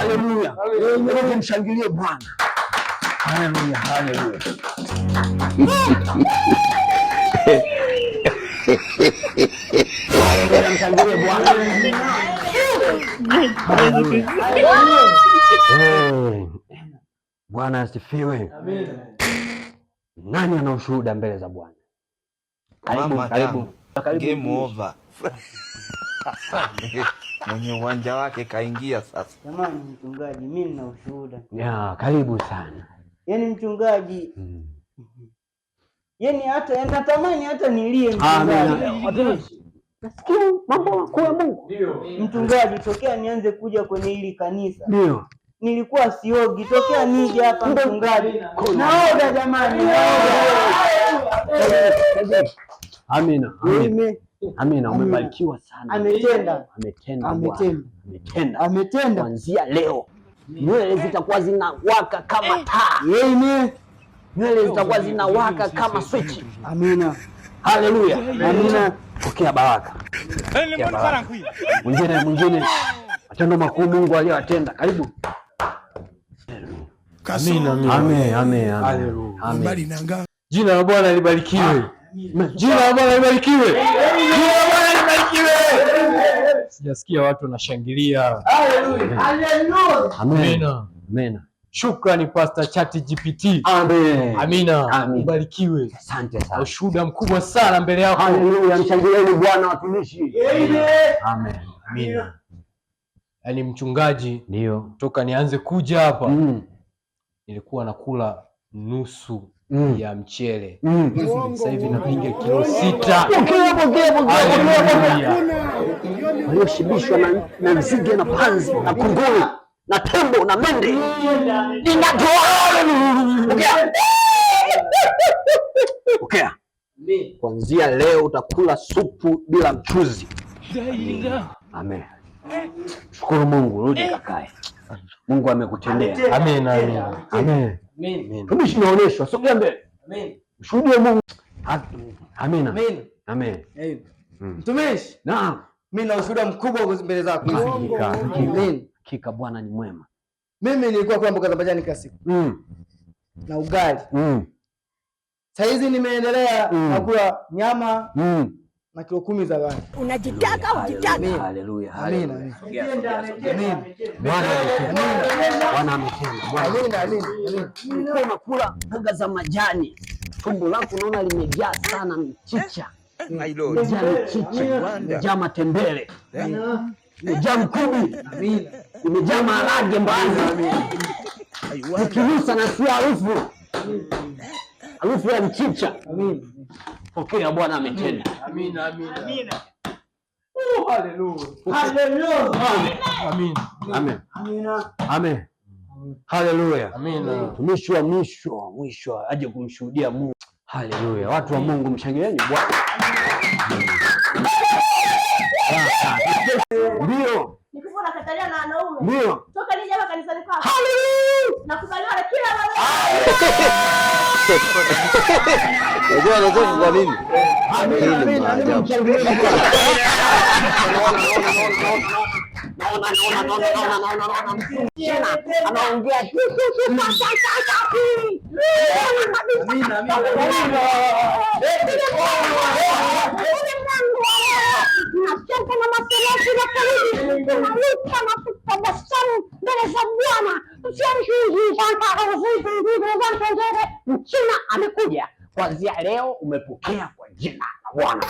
Haleluya. Mshangilie Bwana. Haleluya, haleluya. Mshangilie Bwana. Bwana asifiwe. Nani ana ushuhuda mbele za Bwana? Karibu. Game over. Mwenye uwanja wake kaingia sasa. Jamani mchungaji, mimi nina ushuhuda. Ya, karibu sana. Yaani mchungaji, yaani hata natamani hata nilie mchungaji. Nasikia mambo makuu ya Mungu. Ndio. Mchungaji, tokea nianze kuja kwenye hili kanisa. Ndio. Nilikuwa siogi, tokea nije hapa mchungaji. Naoga jamani, naoga. Amina. Amina, umebarikiwa sana. Ametenda. Kuanzia leo nywele zitakuwa zinawaka kama taa. Amen. Nywele zitakuwa zinawaka kama switch. Amina. Haleluya. Amina. Pokea baraka. Mwingine. Matendo makuu Mungu aliyotenda. Karibu. Amen. Jina la Bwana libarikiwe. Jina la Bwana libarikiwe. Sijasikia watu wanashangilia. Amen. Shukrani Pastor ChatGPT. Amina. Ubarikiwe. Asante sana. Ushuhuda mkubwa sana mbele yako. Haleluya. Mshangilieni Bwana watumishi. Amen. Amina. Yaani mchungaji, ndio toka nianze kuja hapa nilikuwa nakula nusu ya mchele. Sasa hivi napiga kilo 6. Walioshibishwa na nzige na panzi na kunguni na tembo na mende. Okay. Kuanzia leo utakula supu bila mchuzi. Amen. Shukuru Mungu, rudi kakae. Mungu amekutendea. Amen. Tumishi naonyeshwa, sogea mbele. Mshuhudie Mungu. Amen. Mtumishi. Naam. Mimi na ushuhuda mkubwa mbele zako. Hakika Bwana ni mwema. Mimi nilikuwa kula mboga za majani kila siku. Na ugali. Sasa hizi nimeendelea na kula nyama na kilo 10 za wali. Unajitaka ujitaka. Haleluya. Amen. Bwana ametenda. Ulikuwa unakula mboga za majani. Tumbo lako unaona limejaa sana mchicha. Imejaa matembele. Imejaa mkubi. Imejaa maharage mbali. Ukinusa na si harufu ya mchicha. Pokea Bwana ametenda. Amina. Amen. Haleluya. Tumishi wa mwisho aje kumshuhudia Mungu. Haleluya. Watu wa Mungu mshangilieni Bwana. Ndio. Nikikuona katalia na wanaume. Ndio. Toka nije hapa kanisani kwako. Haleluya. Nakubaliwa na kila wanaume. Unajua kwa nini? Anaongea Mchina amekuja. Kuanzia leo umepokea kwa jina la Bwana.